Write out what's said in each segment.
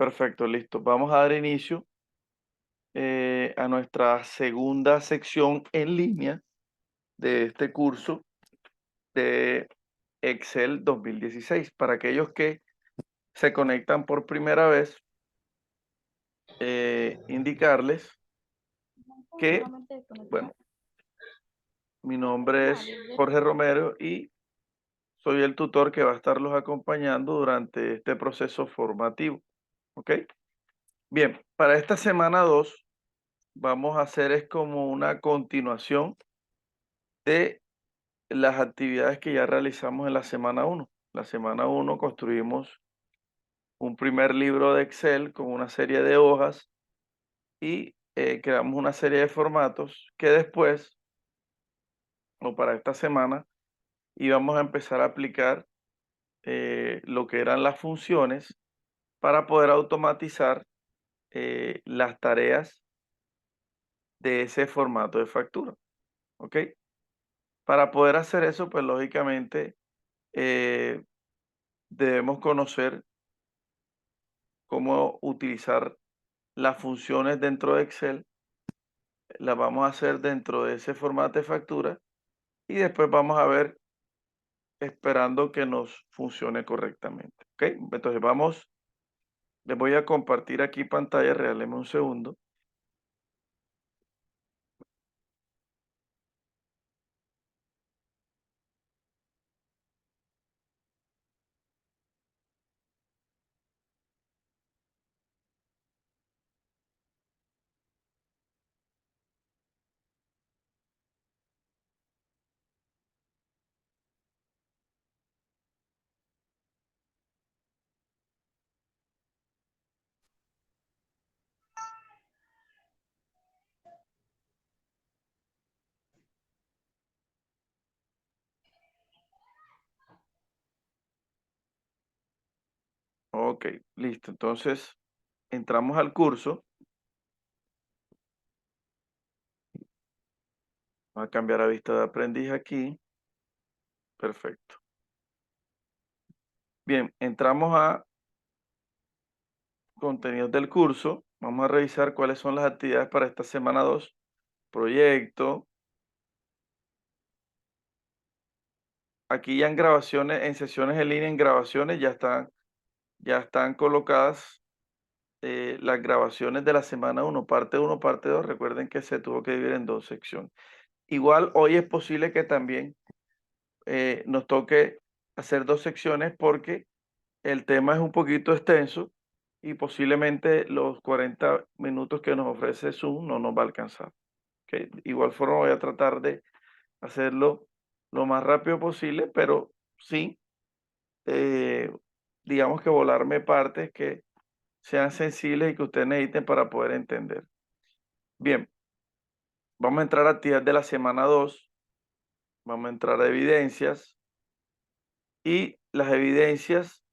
Perfecto, listo. Vamos a dar inicio a nuestra segunda sección en línea de este curso de Excel 2016. Para aquellos que se conectan por primera vez, indicarles que, bueno, mi nombre es Jorge Romero y soy el tutor que va a estarlos acompañando durante este proceso formativo. ¿Ok? Bien, para esta semana 2 vamos a hacer es como una continuación de las actividades que ya realizamos en la semana uno. La semana uno construimos un primer libro de Excel con una serie de hojas y creamos una serie de formatos que después, o para esta semana, íbamos a empezar a aplicar lo que eran las funciones para poder automatizar las tareas de ese formato de factura. ¿Ok? Para poder hacer eso, pues lógicamente eh, debemos conocer cómo utilizar las funciones dentro de Excel, las vamos a hacer dentro de ese formato de factura y después vamos a ver esperando que nos funcione correctamente. ¿Ok? Entonces les voy a compartir aquí pantalla, regáleme un segundo. Ok, listo. Entonces entramos al curso. Voy a cambiar a vista de aprendiz aquí. Perfecto. Bien, entramos a contenidos del curso. Vamos a revisar cuáles son las actividades para esta semana 2. Proyecto. Aquí ya en grabaciones, en sesiones en línea, en grabaciones ya están colocadas las grabaciones de la semana uno, parte 2. Recuerden que se tuvo que dividir en dos secciones. Igual hoy es posible que también nos toque hacer dos secciones porque el tema es un poquito extenso y posiblemente los 40 minutos que nos ofrece Zoom no nos va a alcanzar. ¿Ok? De igual forma voy a tratar de hacerlo lo más rápido posible, pero sí, eh, digamos que volarme partes que sean sensibles y que ustedes necesiten para poder entender. Bien, vamos a entrar a actividades de la semana 2, vamos a entrar a evidencias y las evidencias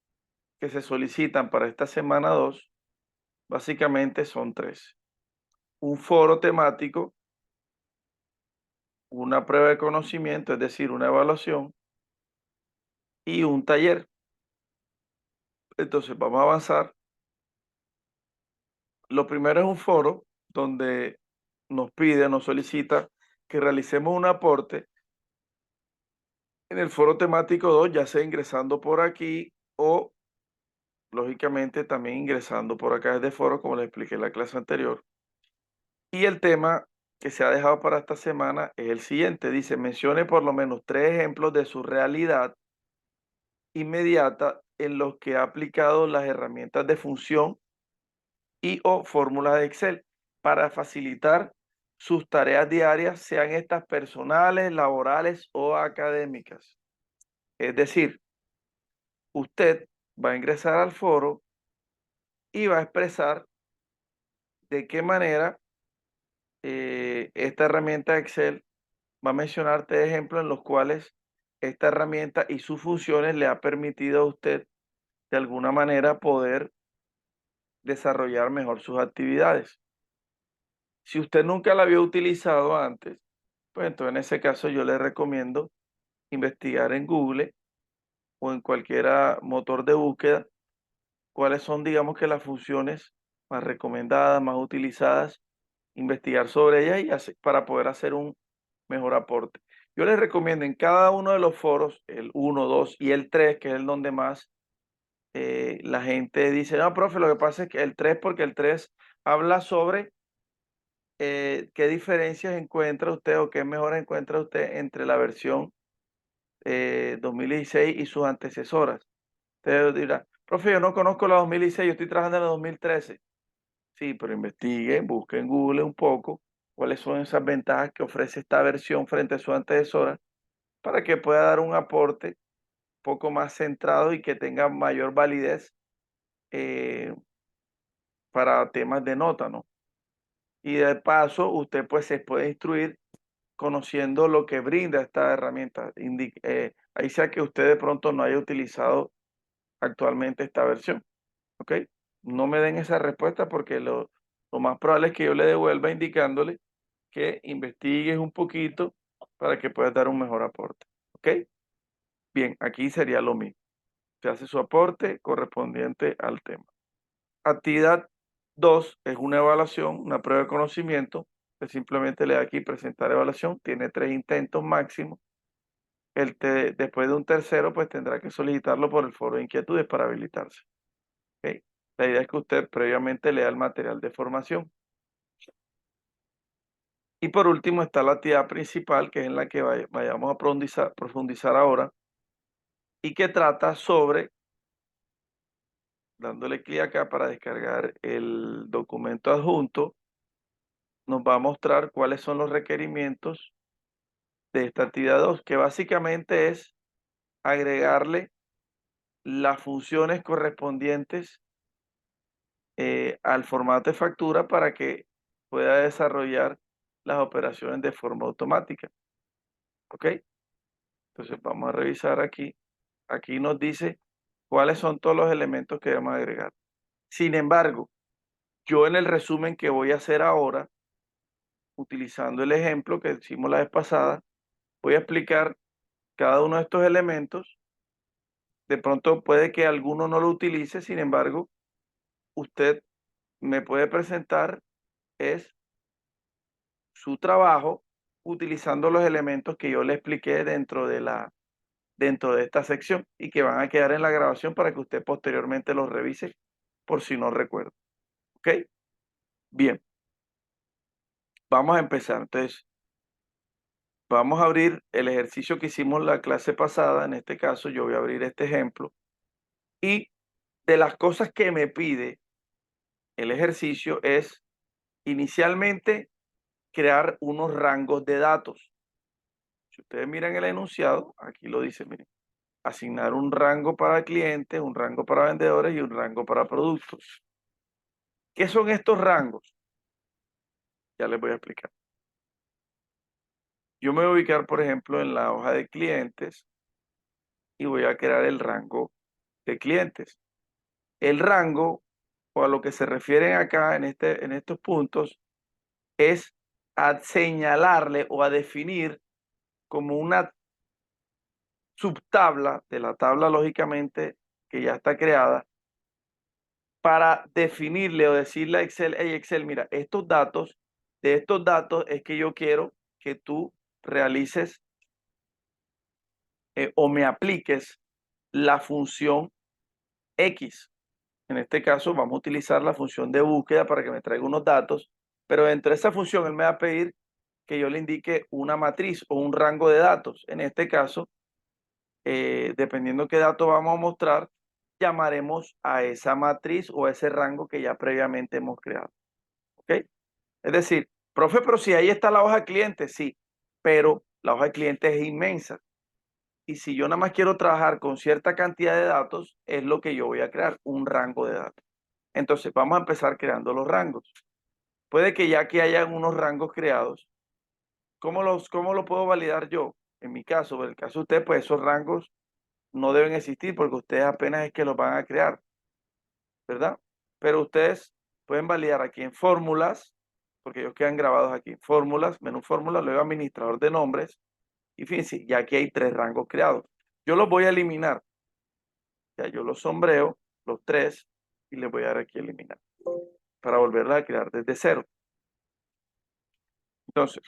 que se solicitan para esta semana 2 básicamente son tres. Un foro temático, una prueba de conocimiento, es decir, una evaluación y un taller. Entonces vamos a avanzar. Lo primero es un foro donde nos pide, nos solicita que realicemos un aporte en el foro temático 2, ya sea ingresando por aquí o, lógicamente, también ingresando por acá desde foro, como les expliqué en la clase anterior. Y el tema que se ha dejado para esta semana es el siguiente. Dice, mencione por lo menos 3 ejemplos de su realidad inmediata en los que ha aplicado las herramientas de función y o fórmulas de Excel para facilitar sus tareas diarias, sean estas personales, laborales o académicas. Es decir, usted va a ingresar al foro y va a expresar de qué manera esta herramienta de Excel va a mencionarte ejemplos en los cuales esta herramienta y sus funciones le ha permitido a usted de alguna manera poder desarrollar mejor sus actividades. Si usted nunca la había utilizado antes, pues entonces en ese caso yo le recomiendo investigar en Google o en cualquier motor de búsqueda cuáles son, digamos que las funciones más recomendadas, más utilizadas, investigar sobre ellas y para poder hacer un mejor aporte. Yo les recomiendo en cada uno de los foros, el uno, 2 y el 3, que es el donde más la gente dice, no, profe, lo que pasa es que el 3 porque el 3 habla sobre qué diferencias encuentra usted o qué mejoras encuentra usted entre la versión 2016 y sus antecesoras. Usted dirá, profe, yo no conozco la 2016, yo estoy trabajando en la 2013. Sí, pero investigue, busque en Google un poco cuáles son esas ventajas que ofrece esta versión frente a su antecesora para que pueda dar un aporte un poco más centrado y que tenga mayor validez eh, para temas de nota, ¿no? Y de paso, usted pues se puede instruir conociendo lo que brinda esta herramienta. Ahí sea que usted de pronto no haya utilizado actualmente esta versión, ¿ok? No me den esa respuesta porque lo más probable es que yo le devuelva indicándole que investigues un poquito para que puedas dar un mejor aporte, ¿ok? Bien, aquí sería lo mismo. Se hace su aporte correspondiente al tema. Actividad 2 es una evaluación, una prueba de conocimiento, que simplemente le da aquí presentar evaluación, tiene 3 intentos máximo. Después de un tercero, pues tendrá que solicitarlo por el foro de inquietudes para habilitarse. ¿Ok? La idea es que usted previamente lea el material de formación. Y por último está la actividad principal, que es en la que vayamos a profundizar ahora, y que trata sobre, dándole clic acá para descargar el documento adjunto, nos va a mostrar cuáles son los requerimientos de esta actividad 2, que básicamente es agregarle las funciones correspondientes al formato de factura para que pueda desarrollar las operaciones de forma automática. ¿Ok? Entonces vamos a revisar aquí. Aquí nos dice cuáles son todos los elementos que debemos agregar. Sin embargo, yo en el resumen que voy a hacer ahora, utilizando el ejemplo que hicimos la vez pasada, voy a explicar cada uno de estos elementos. De pronto puede que alguno no lo utilice, sin embargo, usted me puede presentar es su trabajo utilizando los elementos que yo le expliqué dentro de esta sección y que van a quedar en la grabación para que usted posteriormente los revise por si no recuerda. ¿Ok? Bien, vamos a empezar. Entonces, vamos a abrir el ejercicio que hicimos la clase pasada. En este caso, yo voy a abrir este ejemplo. Y de las cosas que me pide el ejercicio es inicialmente crear unos rangos de datos. Si ustedes miran el enunciado, aquí lo dice, miren, asignar un rango para clientes, un rango para vendedores y un rango para productos. ¿Qué son estos rangos? Ya les voy a explicar. Yo me voy a ubicar, por ejemplo, en la hoja de clientes y voy a crear el rango de clientes. El rango, o a lo que se refieren acá en estos puntos, es a señalarle o a definir como una subtabla de la tabla, lógicamente, que ya está creada, para definirle o decirle a Excel, hey Excel, mira, de estos datos es que yo quiero que tú realices o me apliques la función X. En este caso vamos a utilizar la función de búsqueda para que me traiga unos datos, pero dentro de esa función él me va a pedir que yo le indique una matriz o un rango de datos. En este caso, dependiendo qué dato vamos a mostrar, llamaremos a esa matriz o a ese rango que ya previamente hemos creado. ¿Ok? Es decir, profe, pero si ahí está la hoja de cliente, sí, pero la hoja de cliente es inmensa. Y si yo nada más quiero trabajar con cierta cantidad de datos, es lo que yo voy a crear, un rango de datos. Entonces, vamos a empezar creando los rangos. Puede que ya que hayan unos rangos creados, cómo lo puedo validar yo? En mi caso, en el caso de usted, pues esos rangos no deben existir porque ustedes apenas es que los van a crear, ¿verdad? Pero ustedes pueden validar aquí en fórmulas, porque ellos quedan grabados aquí en fórmulas, menú fórmula, luego administrador de nombres, y fíjense, ya aquí hay 3 rangos creados. Yo los voy a eliminar, ya yo los sombreo, los 3, y le voy a dar aquí eliminar para volverla a crear desde cero. Entonces,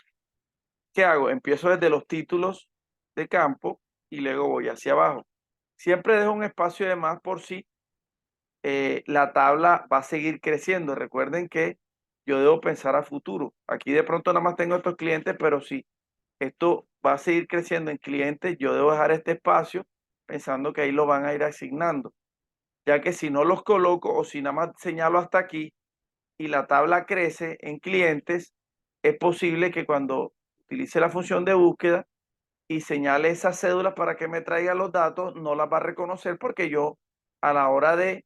¿qué hago? Empiezo desde los títulos de campo y luego voy hacia abajo. Siempre dejo un espacio de más por si la tabla va a seguir creciendo. Recuerden que yo debo pensar a futuro. Aquí de pronto nada más tengo estos clientes, pero si esto va a seguir creciendo en clientes, yo debo dejar este espacio pensando que ahí lo van a ir asignando, ya que si no los coloco o si nada más señalo hasta aquí y la tabla crece en clientes, es posible que cuando utilice la función de búsqueda y señale esas cédulas para que me traiga los datos, no las va a reconocer porque yo a la hora de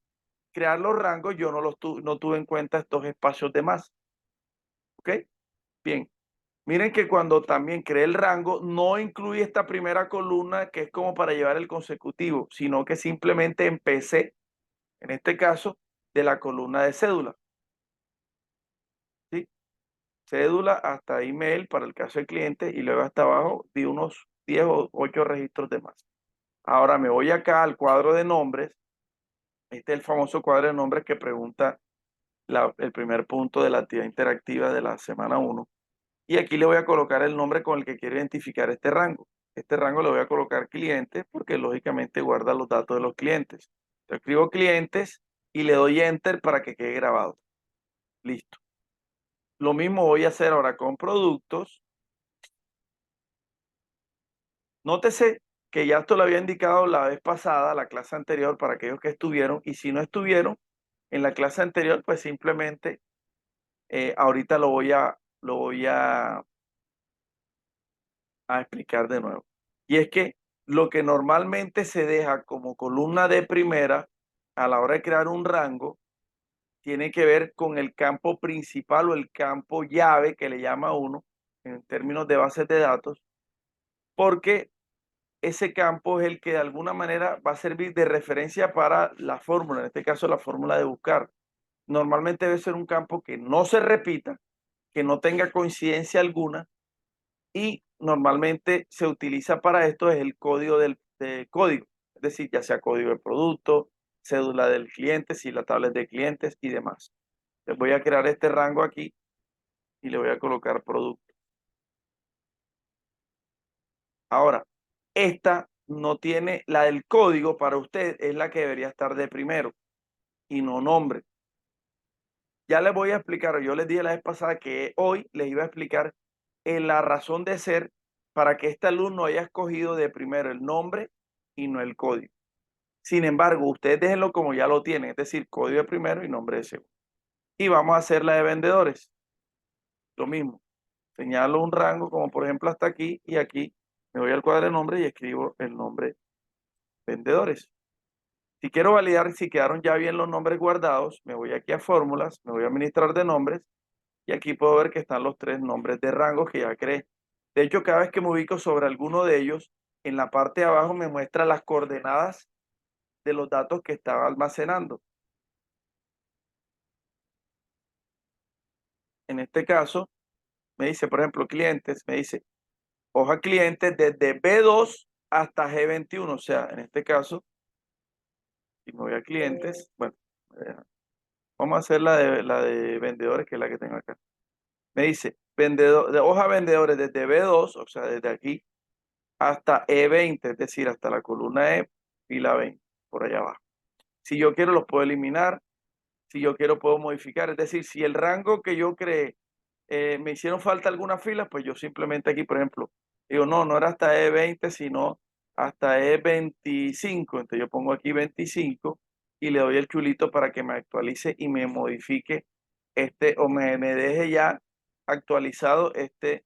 crear los rangos, yo no tuve en cuenta estos espacios de más. ¿Ok? Bien. Miren que cuando también creé el rango, no incluí esta primera columna que es como para llevar el consecutivo, sino que simplemente empecé, en este caso, de la columna de cédula. ¿Sí? Cédula hasta email para el caso del cliente y luego hasta abajo di unos 10 o 8 registros de más. Ahora me voy acá al cuadro de nombres. Este es el famoso cuadro de nombres que pregunta el primer punto de la actividad interactiva de la semana 1. Y aquí le voy a colocar el nombre con el que quiero identificar este rango. Este rango le voy a colocar clientes porque lógicamente guarda los datos de los clientes. Yo escribo clientes y le doy enter para que quede grabado. Listo. Lo mismo voy a hacer ahora con productos. Nótese que ya esto lo había indicado la vez pasada, la clase anterior, para aquellos que estuvieron. Y si no estuvieron en la clase anterior, pues simplemente ahorita lo voy a explicar de nuevo. Y es que lo que normalmente se deja como columna de primera a la hora de crear un rango tiene que ver con el campo principal o el campo llave que le llama uno en términos de bases de datos, porque ese campo es el que de alguna manera va a servir de referencia para la fórmula, en este caso la fórmula de buscar. Normalmente debe ser un campo que no se repita, que no tenga coincidencia alguna y normalmente se utiliza para esto es el código de código, es decir, ya sea código de producto, cédula del cliente, si la tabla es de clientes y demás. Les voy a crear este rango aquí y le voy a colocar producto. Ahora, esta no tiene, la del código para usted es la que debería estar de primero y no nombre. Ya les voy a explicar, yo les dije la vez pasada que hoy les iba a explicar la razón de ser para que este alumno haya escogido de primero el nombre y no el código. Sin embargo, ustedes déjenlo como ya lo tienen, es decir, código de primero y nombre de segundo. Y vamos a hacer la de vendedores. Lo mismo. Señalo un rango como por ejemplo hasta aquí y aquí me voy al cuadro de nombre y escribo el nombre vendedores. Si quiero validar si quedaron ya bien los nombres guardados, me voy aquí a fórmulas, me voy a administrar de nombres y aquí puedo ver que están los 3 nombres de rangos que ya creé. De hecho, cada vez que me ubico sobre alguno de ellos, en la parte de abajo me muestra las coordenadas de los datos que estaba almacenando. En este caso, me dice, por ejemplo, clientes, me dice, hoja clientes desde B2 hasta G21. O sea, en este caso, si me voy a clientes, bueno, vamos a hacer la de vendedores, que es la que tengo acá. Me dice, de hoja vendedores desde B2, o sea, desde aquí, hasta E20, es decir, hasta la columna E, fila 20, por allá abajo. Si yo quiero, los puedo eliminar. Si yo quiero, puedo modificar. Es decir, si el rango que yo creé me hicieron falta algunas filas, pues yo simplemente aquí, por ejemplo, digo, no, no era hasta E20, sino hasta E25. Entonces yo pongo aquí 25 y le doy el chulito para que me actualice y me modifique o me deje ya actualizado este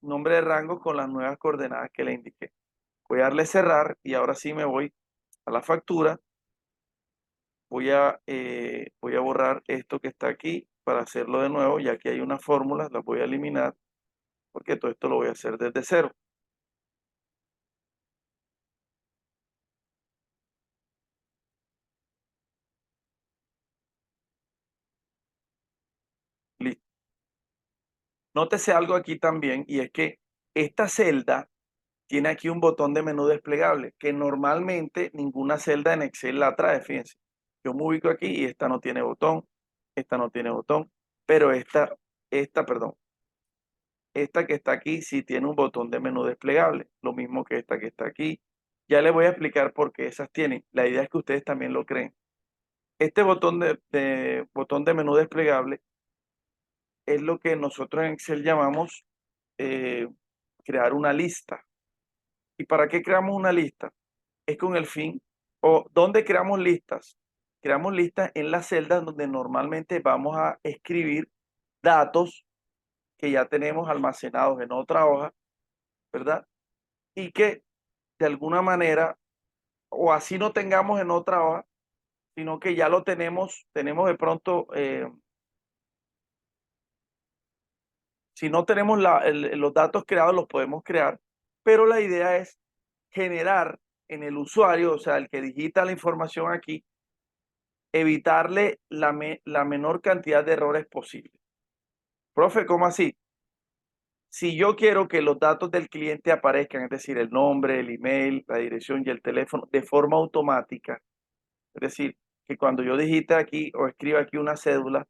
nombre de rango con las nuevas coordenadas que le indiqué. Voy a darle cerrar y ahora sí me voy a la factura. Voy a borrar esto que está aquí para hacerlo de nuevo, ya que hay unas fórmulas, las voy a eliminar porque todo esto lo voy a hacer desde cero. Listo. Nótese algo aquí también y es que esta celda tiene aquí un botón de menú desplegable que normalmente ninguna celda en Excel la trae, fíjense. Yo me ubico aquí y esta no tiene botón, esta no tiene botón, pero perdón, esta que está aquí sí tiene un botón de menú desplegable, lo mismo que esta que está aquí. Ya les voy a explicar por qué esas tienen. La idea es que ustedes también lo creen. Este botón de menú desplegable es lo que nosotros en Excel llamamos eh, crear una lista. ¿Y para qué creamos una lista? Es con el fin, o ¿dónde creamos listas? Creamos listas en las celdas donde normalmente vamos a escribir datos que ya tenemos almacenados en otra hoja, ¿verdad? Y que de alguna manera, o así no tengamos en otra hoja, sino que ya lo tenemos de pronto, si no tenemos los datos creados, los podemos crear, pero la idea es generar en el usuario, o sea, el que digita la información aquí, evitarle la menor cantidad de errores posible. Profe, ¿cómo así? Si yo quiero que los datos del cliente aparezcan, es decir, el nombre, el email, la dirección y el teléfono, de forma automática, es decir, que cuando yo digite aquí o escriba aquí una cédula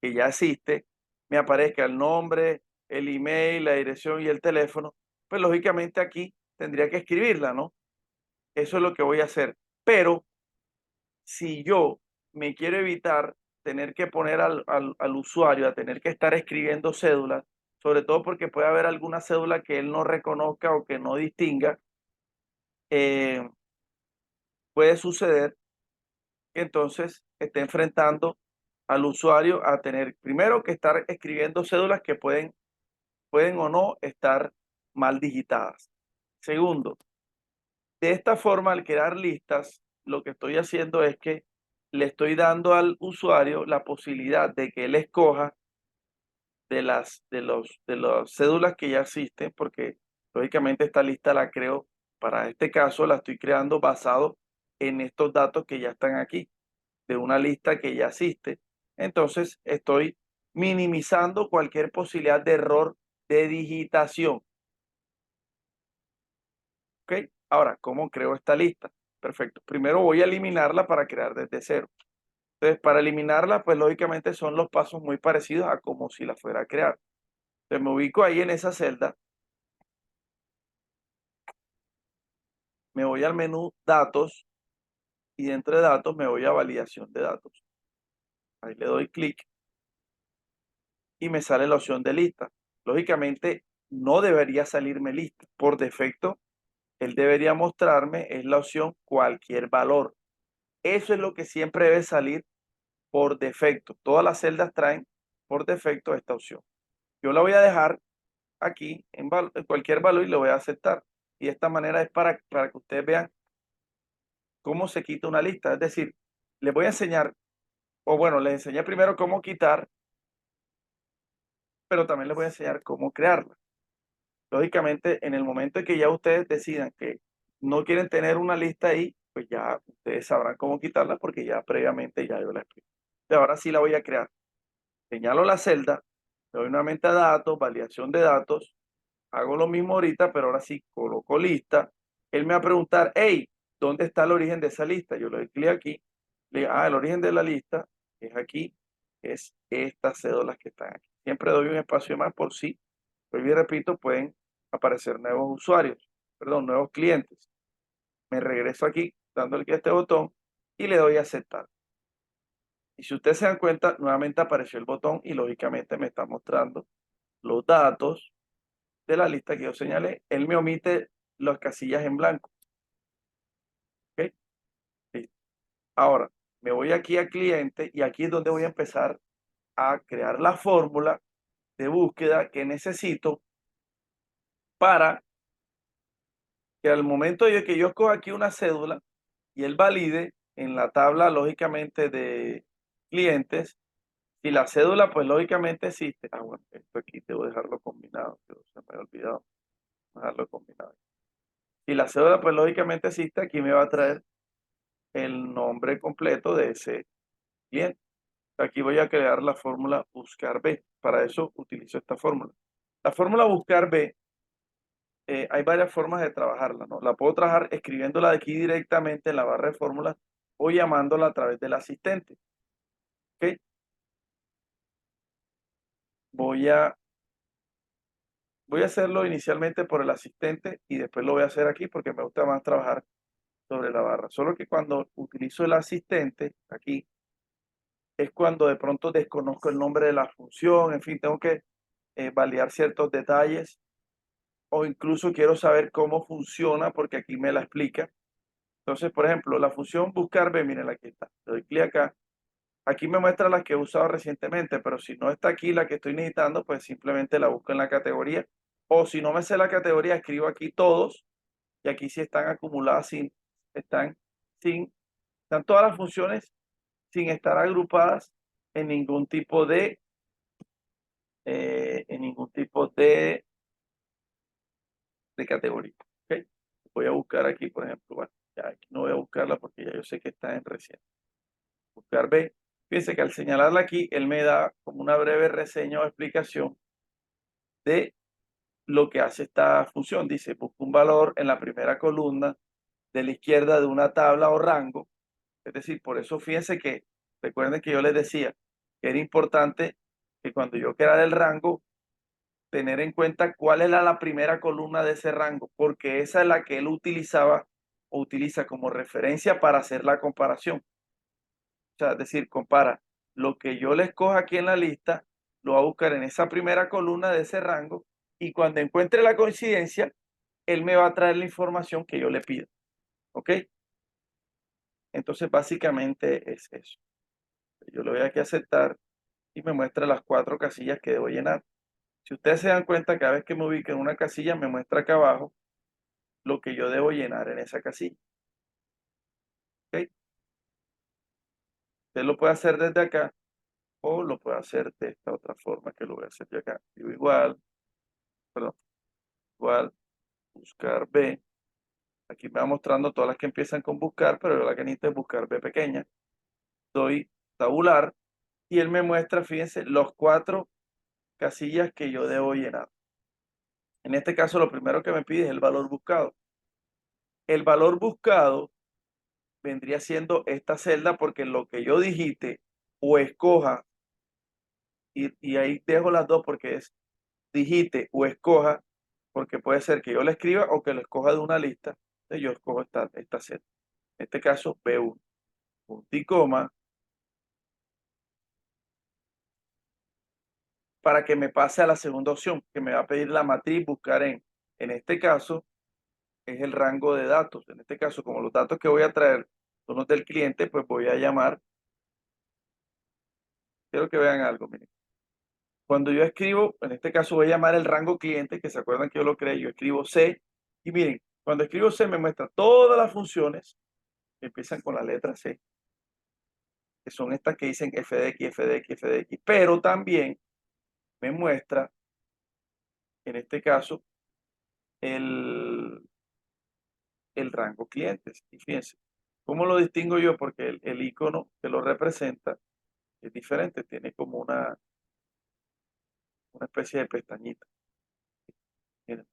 que ya existe, me aparezca el nombre, el email, la dirección y el teléfono, pues lógicamente aquí tendría que escribirla, ¿no? Eso es lo que voy a hacer. Pero si yo me quiero evitar tener que poner al usuario a tener que estar escribiendo cédulas, sobre todo porque puede haber alguna cédula que él no reconozca o que no distinga, eh, puede suceder que entonces esté enfrentando al usuario a tener primero que estar escribiendo cédulas que pueden o no estar mal digitadas. Segundo, de esta forma, al crear listas, lo que estoy haciendo es que le estoy dando al usuario la posibilidad de que él escoja de las cédulas que ya existen, porque lógicamente esta lista la creo, para este caso la estoy creando basado en estos datos que ya están aquí, de una lista que ya existe. Entonces estoy minimizando cualquier posibilidad de error de digitación. ¿Ok? Ahora, ¿cómo creo esta lista? Perfecto. Primero voy a eliminarla para crear desde cero. Entonces, para eliminarla, pues lógicamente son los pasos muy parecidos a como si la fuera a crear. Entonces, me ubico ahí en esa celda, me voy al menú datos y dentro de datos me voy a validación de datos. Ahí le doy clic y me sale la opción de lista. Lógicamente, no debería salirme lista. Por defecto, él debería mostrarme, es la opción cualquier valor. Eso es lo que siempre debe salir por defecto. Todas las celdas traen por defecto esta opción. Yo la voy a dejar aquí en cualquier valor y le voy a aceptar. Y de esta manera es para que ustedes vean cómo se quita una lista. Es decir, les voy a enseñar, o bueno, les enseñé primero cómo quitar, pero también les voy a enseñar cómo crearla. Lógicamente, en el momento en que ya ustedes decidan que no quieren tener una lista ahí, pues ya ustedes sabrán cómo quitarla porque ya previamente ya yo la expliqué. Ahora sí la voy a crear. Señalo la celda, le doy nuevamente a datos, validación de datos, hago lo mismo ahorita, pero ahora sí coloco lista. Él me va a preguntar, hey, ¿dónde está el origen de esa lista? Yo le doy clic aquí, le digo, el origen de la lista es aquí, es estas cédulas que están aquí. Siempre doy un espacio más por si, pues y repito, pueden aparecer nuevos usuarios, perdón, nuevos clientes. Me regreso aquí, dándole clic a este botón y le doy a aceptar. Y si ustedes se dan cuenta, nuevamente apareció el botón y lógicamente me está mostrando los datos de la lista que yo señalé. Él me omite las casillas en blanco. ¿Ok? Listo. Ahora, me voy aquí a cliente y aquí es donde voy a empezar a crear la fórmula de búsqueda que necesito para que al momento de que yo escoja aquí una cédula y él valide en la tabla, lógicamente, de clientes, si la cédula, pues lógicamente existe. Bueno, esto aquí debo dejarlo combinado, que se me había olvidado dejarlo combinado. Si la cédula, pues lógicamente existe, aquí me va a traer el nombre completo de ese cliente. Aquí voy a crear la fórmula buscar B. Para eso utilizo esta fórmula. La fórmula buscar B, hay varias formas de trabajarla, ¿no? La puedo trabajar escribiéndola de aquí directamente en la barra de fórmulas o llamándola a través del asistente. ¿Ok? Voy a hacerlo inicialmente por el asistente y después lo voy a hacer aquí porque me gusta más trabajar sobre la barra. Solo que cuando utilizo el asistente aquí es cuando de pronto desconozco el nombre de la función, en fin, tengo que validar ciertos detalles o incluso quiero saber cómo funciona porque aquí me la explica. Entonces, por ejemplo, la función buscar B, miren, aquí está. Le doy clic acá. Aquí me muestra las que he usado recientemente, pero si no está aquí la que estoy necesitando, pues simplemente la busco en la categoría. O si no me sé la categoría, escribo aquí todos y aquí sí están acumuladas están sin, están todas las funciones sin estar agrupadas en ningún tipo de categoría. ¿Ok? Voy a buscar aquí, por ejemplo, bueno, ya aquí no voy a buscarla porque ya yo sé que está en reciente. Buscar B. Fíjense que al señalarla aquí, él me da como una breve reseña o explicación de lo que hace esta función. Dice, busca un valor en la primera columna de la izquierda de una tabla o rango. Es decir, por eso fíjense que, recuerden que yo les decía que era importante que cuando yo creara el rango, tener en cuenta cuál era la primera columna de ese rango, porque esa es la que él utilizaba o utiliza como referencia para hacer la comparación. O sea, es decir, compara lo que yo le escoja aquí en la lista, lo va a buscar en esa primera columna de ese rango y cuando encuentre la coincidencia, él me va a traer la información que yo le pido. ¿Ok? Entonces, básicamente es eso. Yo le voy aquí a aceptar y me muestra las 4 casillas que debo llenar. Si ustedes se dan cuenta, cada vez que me ubique en una casilla, me muestra acá abajo lo que yo debo llenar en esa casilla. ¿Ok? Usted lo puede hacer desde acá o lo puede hacer de esta otra forma que lo voy a hacer yo acá. Digo igual, perdón, igual, buscar B. Aquí me va mostrando todas las que empiezan con buscar, pero la que necesito es buscar B pequeña. Doy tabular y él me muestra, fíjense, los 4 casillas que yo debo llenar. En este caso, lo primero que me pide es el valor buscado. El valor buscado vendría siendo esta celda porque lo que yo digite o escoja, y ahí dejo las dos porque es digite o escoja, porque puede ser que yo la escriba o que lo escoja de una lista. Entonces yo escojo esta celda. En este caso, B1, punto y coma, para que me pase a la segunda opción, que me va a pedir la matriz, buscar en este caso, es el rango de datos. En este caso, como los datos que voy a traer son los del cliente, pues voy a llamar, quiero que vean algo, miren. Cuando yo escribo, en este caso voy a llamar el rango cliente, que se acuerdan que yo lo creé, yo escribo C, y miren, cuando escribo C me muestra todas las funciones que empiezan con la letra C, que son estas que dicen f de x, f de x, f de x, pero también me muestra, en este caso, el, el rango clientes. Y fíjense, ¿cómo lo distingo yo? Porque el icono que lo representa es diferente, tiene como una especie de pestañita. Miren,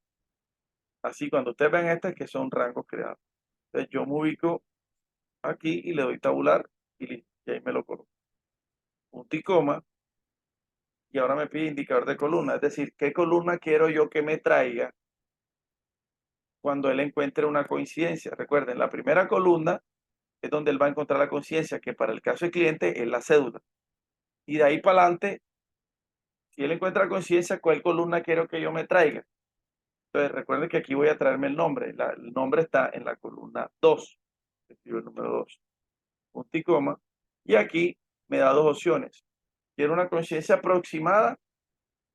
así cuando ustedes ven estas que son rangos creados. Entonces yo me ubico aquí y le doy tabular y listo, y ahí me lo coloco. Punto y coma, y ahora me pide indicador de columna, es decir, qué columna quiero yo que me traiga cuando él encuentre una coincidencia. Recuerden, la primera columna es donde él va a encontrar la coincidencia, que para el caso del cliente es la cédula. Y de ahí para adelante, si él encuentra coincidencia, ¿cuál columna quiero que yo me traiga? Entonces, recuerden que aquí voy a traerme el nombre. El nombre está en la columna 2. Escribo el número 2. Punto y coma. Y aquí me da 2 opciones. ¿Quiero una coincidencia aproximada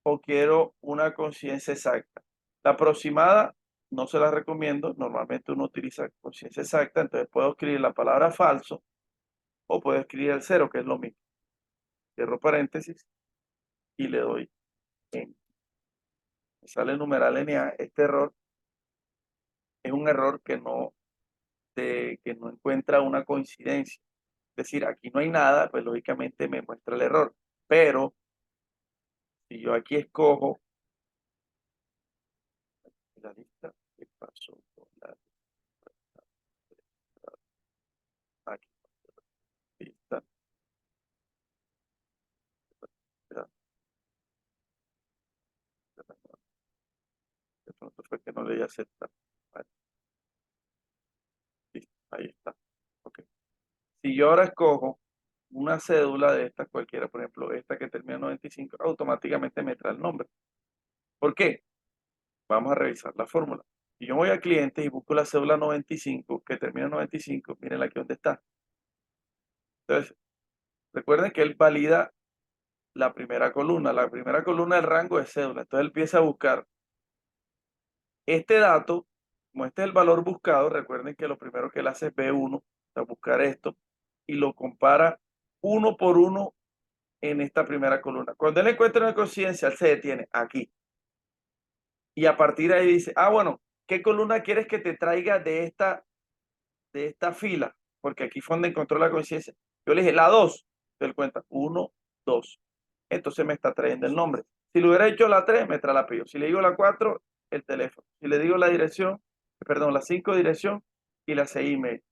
o quiero una coincidencia exacta? La aproximada no se la recomiendo. Normalmente uno utiliza coincidencia exacta. Entonces puedo escribir la palabra falso o puedo escribir el 0, que es lo mismo. Cierro paréntesis y le doy en. Me sale el numeral NA. Este error es un error que no encuentra una coincidencia. Es decir, aquí no hay nada, pues lógicamente me muestra el error. Pero si yo aquí escojo la lista, ¿qué pasó con la lista? Aquí. que no le di a aceptar. Vale, listo, ahí está. Ok. Si yo ahora escojo una cédula de estas cualquiera, por ejemplo, esta que termina en 95, automáticamente me trae el nombre. ¿Por qué? Vamos a revisar la fórmula. Si yo voy a clientes y busco la cédula 95, que termina en 95, miren aquí donde está. Entonces, recuerden que él valida la primera columna. La primera columna del rango es cédula. Entonces él empieza a buscar este dato, como este es el valor buscado, recuerden que lo primero que él hace es B1, o sea, buscar esto, y lo compara uno por uno en esta primera columna. Cuando él encuentra una coincidencia, él se detiene aquí. Y a partir de ahí dice, ah, bueno, ¿qué columna quieres que te traiga de esta fila? Porque aquí fue donde encontró la coincidencia. Yo le dije, la 2. Él cuenta, 1, 2. Entonces me está trayendo el nombre. Si le hubiera hecho la 3, me trae el apellido. Si le digo la 4, el teléfono. Si le digo la dirección, perdón, la 5 dirección y la 6 email.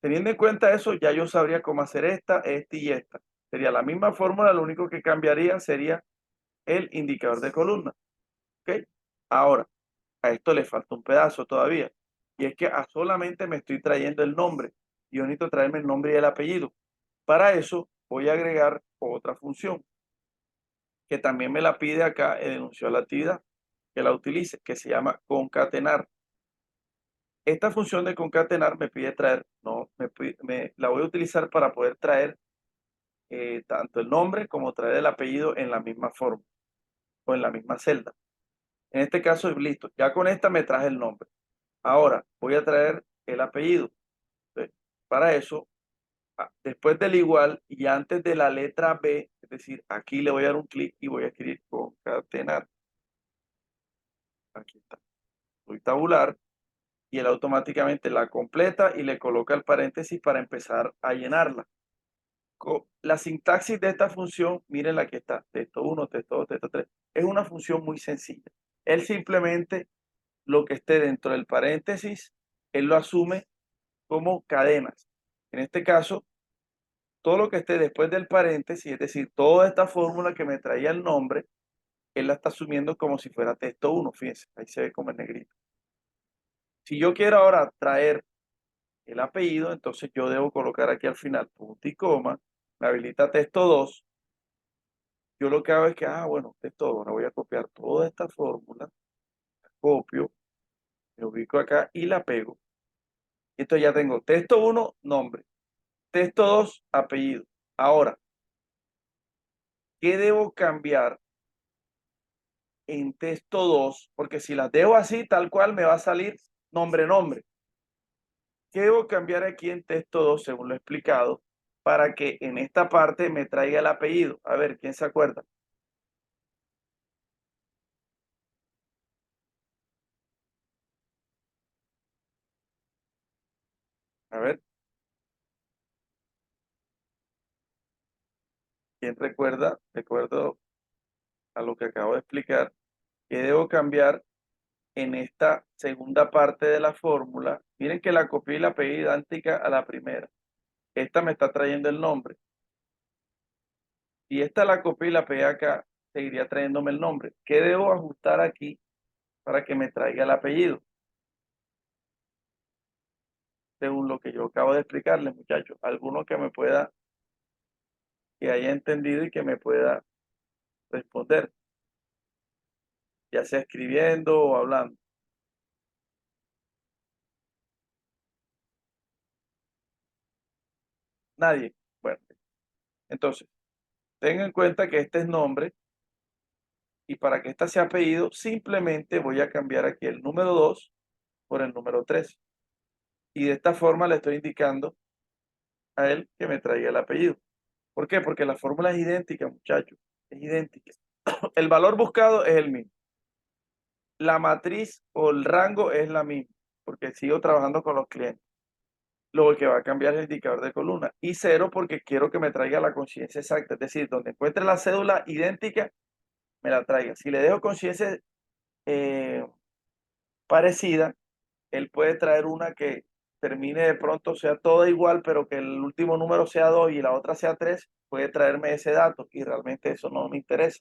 Teniendo en cuenta eso, ya yo sabría cómo hacer esta y esta. Sería la misma fórmula, lo único que cambiaría sería el indicador de columna. ¿Ok? Ahora, a esto le falta un pedazo todavía. Y es que solamente me estoy trayendo el nombre. Yo necesito traerme el nombre y el apellido. Para eso voy a agregar otra función que también me la pide acá el enunciado de la actividad, que la utilice, que se llama concatenar. Esta función de concatenar me pide traer, no, la voy a utilizar para poder traer tanto el nombre como traer el apellido en la misma forma o en la misma celda. En este caso, listo, ya con esta me traje el nombre. Ahora voy a traer el apellido. Entonces, para eso, después del igual y antes de la letra B, es decir, aquí le voy a dar un clic y voy a escribir concatenar. Aquí está. Voy a tabular y él automáticamente la completa y le coloca el paréntesis para empezar a llenarla. La sintaxis de esta función, miren la que está, texto 1, texto 2, texto 3, es una función muy sencilla. Él simplemente lo que esté dentro del paréntesis, él lo asume como cadenas. En este caso, todo lo que esté después del paréntesis, es decir, toda esta fórmula que me traía el nombre, él la está asumiendo como si fuera texto 1, fíjense, ahí se ve como en negrito. Si yo quiero ahora traer el apellido, entonces yo debo colocar aquí al final punto y coma, me habilita texto 2. Yo lo que hago es que, bueno, texto 2, ahora voy a copiar toda esta fórmula, la copio, me ubico acá y la pego. Entonces ya tengo texto 1, nombre, texto 2, apellido. Ahora, ¿qué debo cambiar en texto 2? Porque si las dejo así, tal cual, me va a salir nombre, nombre. ¿Qué debo cambiar aquí en texto 2, según lo he explicado, para que en esta parte me traiga el apellido? A ver, ¿quién se acuerda? A ver, ¿quién recuerda? Recuerdo a lo que acabo de explicar. ¿Qué debo cambiar en esta segunda parte de la fórmula? Miren que la copié y la pegué idéntica a la primera. Esta me está trayendo el nombre. Y esta la copié y la pegué acá, seguiría trayéndome el nombre. ¿Qué debo ajustar aquí para que me traiga el apellido? Según lo que yo acabo de explicarles, muchachos. Alguno que me pueda, que haya entendido y que me pueda responder, ya sea escribiendo o hablando. Nadie. Bueno, entonces, tengan en cuenta que este es nombre y para que esta sea apellido, simplemente voy a cambiar aquí el número 2 por el número 3. Y de esta forma le estoy indicando a él que me traiga el apellido. ¿Por qué? Porque la fórmula es idéntica, muchachos. Es idéntica. El valor buscado es el mismo. La matriz o el rango es la misma, porque sigo trabajando con los clientes. Lo que va a cambiar es el indicador de columna. Y 0 porque quiero que me traiga la coincidencia exacta. Es decir, donde encuentre la cédula idéntica, me la traiga. Si le dejo coincidencia eh, parecida, él puede traer una que termine de pronto, sea toda igual, pero que el último número sea 2 y la otra sea 3, puede traerme ese dato y realmente eso no me interesa.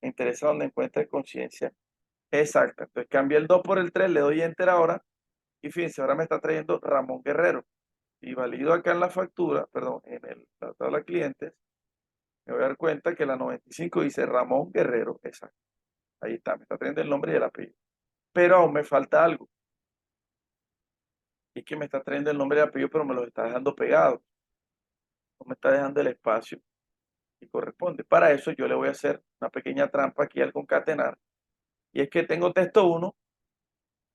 Me interesa donde encuentre coincidencia Exacto. Entonces cambié el 2 por el 3, le doy enter ahora y fíjense, ahora me está trayendo Ramón Guerrero. Y valido acá en la factura, perdón, la tabla de clientes, me voy a dar cuenta que la 95 dice Ramón Guerrero. Exacto. Ahí está, me está trayendo el nombre y el apellido. Pero aún me falta algo. Y es que me está trayendo el nombre y el apellido, pero me los está dejando pegados. No me está dejando el espacio que corresponde. Para eso yo le voy a hacer una pequeña trampa aquí al concatenar. Y es que tengo texto 1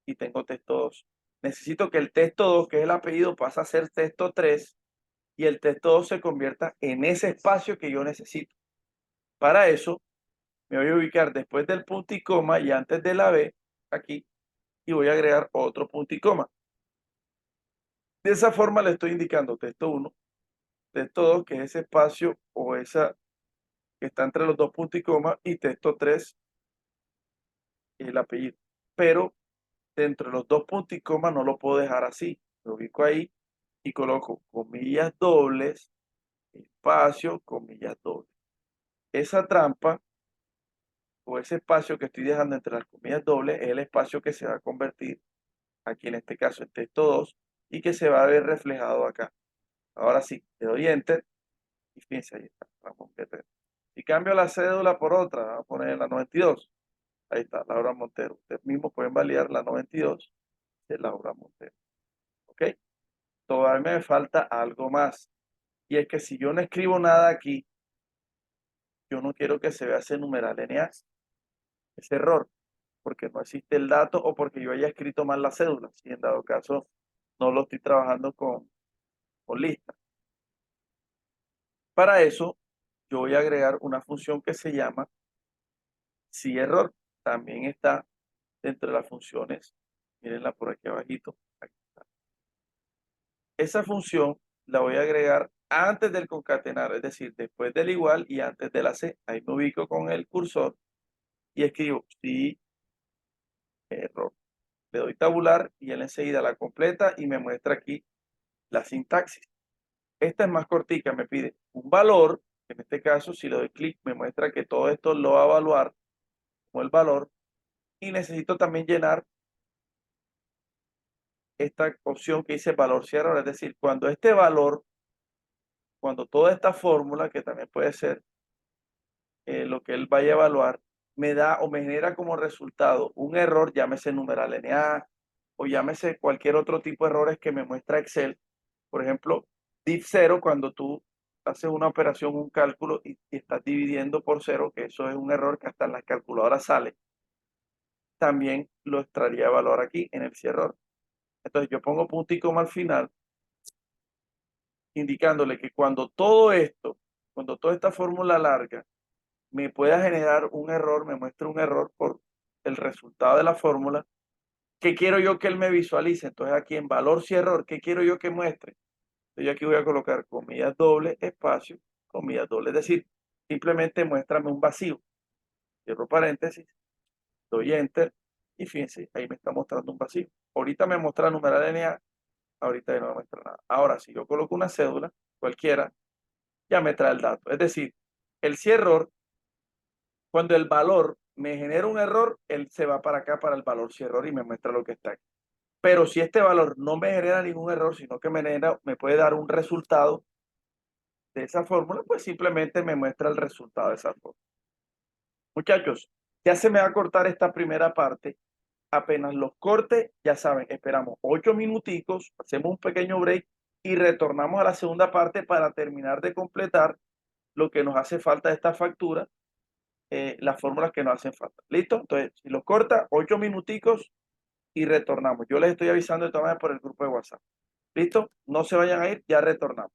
y tengo texto 2. Necesito que el texto 2, que es el apellido, pase a ser texto 3 y el texto 2 se convierta en ese espacio que yo necesito. Para eso me voy a ubicar después del punto y coma y antes de la B, aquí, y voy a agregar otro punto y coma. De esa forma le estoy indicando texto 1, texto 2, que es ese espacio o esa que está entre los dos puntos y coma, y texto 3, el apellido. Pero dentro de los dos puntos y coma no lo puedo dejar así. Lo ubico ahí y coloco comillas dobles, espacio, comillas dobles. Esa trampa o ese espacio que estoy dejando entre las comillas dobles es el espacio que se va a convertir aquí en este caso en texto 2 y que se va a ver reflejado acá. Ahora sí, le doy enter y fíjense, ahí está, Ramón Guerrero. Si cambio la cédula por otra, voy a poner la 92, ahí está, Laura Montero. Ustedes mismos pueden validar la 92 de Laura Montero. ¿Ok? Todavía me falta algo más. Y es que si yo no escribo nada aquí, yo no quiero que se vea ese numeral NA, ese error, porque no existe el dato o porque yo haya escrito mal la cédula. Si en dado caso no lo estoy trabajando con lista. Para eso, yo voy a agregar una función que se llama si error. También está dentro de las funciones. Mírenla por aquí abajito. Aquí está. Esa función la voy a agregar antes del concatenar, es decir, después del igual y antes de la C. Ahí me ubico con el cursor y escribo si error. Le doy tabular y él enseguida la completa y me muestra aquí la sintaxis. Esta es más cortica, me pide un valor, en este caso si le doy clic me muestra que todo esto lo va a evaluar como el valor y necesito también llenar esta opción que dice valor si error, es decir, cuando este valor, cuando toda esta fórmula, que también puede ser lo que él vaya a evaluar, me da o me genera como resultado un error, llámese numeral NA o llámese cualquier otro tipo de errores que me muestra Excel. Por ejemplo, div 0 cuando tú haces una operación, un cálculo y estás dividiendo por 0, que eso es un error que hasta en las calculadoras sale, también lo estaría de valor aquí en el si error. Entonces yo pongo punto y coma al final, indicándole que cuando todo esto, cuando toda esta fórmula larga me pueda generar un error, me muestre un error por el resultado de la fórmula, ¿qué quiero yo que él me visualice? Entonces aquí en valor si error, ¿qué quiero yo que muestre? Entonces yo aquí voy a colocar comillas doble, espacio, comillas doble, es decir, simplemente muéstrame un vacío. Cierro paréntesis, doy enter y fíjense, ahí me está mostrando un vacío. Ahorita me muestra numeral NA, ahorita ya no me muestra nada. Ahora, si yo coloco una cédula, cualquiera, ya me trae el dato. Es decir, el si error, cuando el valor me genera un error, él se va para acá para el valor si error y me muestra lo que está aquí. Pero si este valor no me genera ningún error, sino que me puede dar un resultado de esa fórmula, pues simplemente me muestra el resultado de esa fórmula. Muchachos, ya se me va a cortar esta primera parte. Apenas los cortes, ya saben, esperamos 8 minuticos, hacemos un pequeño break y retornamos a la segunda parte para terminar de completar lo que nos hace falta de esta factura, las fórmulas que nos hacen falta. ¿Listo? Entonces, si los corta, 8 minuticos y retornamos. Yo les estoy avisando de todas maneras por el grupo de WhatsApp. ¿Listo? No se vayan a ir, ya retornamos.